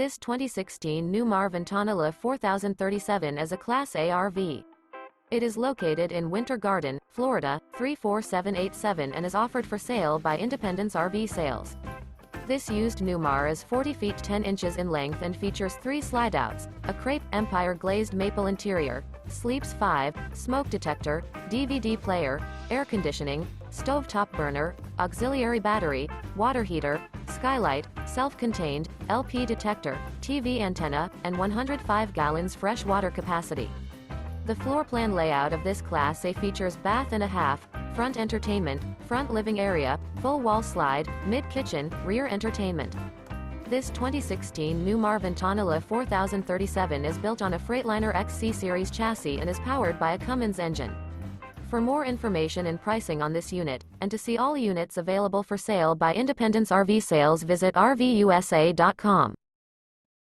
This 2016 Newmar Ventana 4037 is a Class A RV. It is located in Winter Garden, Florida, 34787 and is offered for sale by Independence RV Sales. This used Newmar is 40 feet 10 inches in length and features 3 slideouts, a Crepe Empire glazed maple interior, Sleeps 5, smoke detector, DVD player, air conditioning, stovetop burner, auxiliary battery, water heater, skylight, self-contained, LP detector, TV antenna, and 105 gallons fresh water capacity. The floor plan layout of this Class A features bath and a half, front entertainment, front living area, full wall slide, mid-kitchen, rear entertainment. This 2016 Newmar Ventana 4037 is built on a Freightliner XC-Series chassis and is powered by a Cummins engine. For more information and pricing on this unit, and to see all units available for sale by Independence RV Sales, visit RVUSA.com.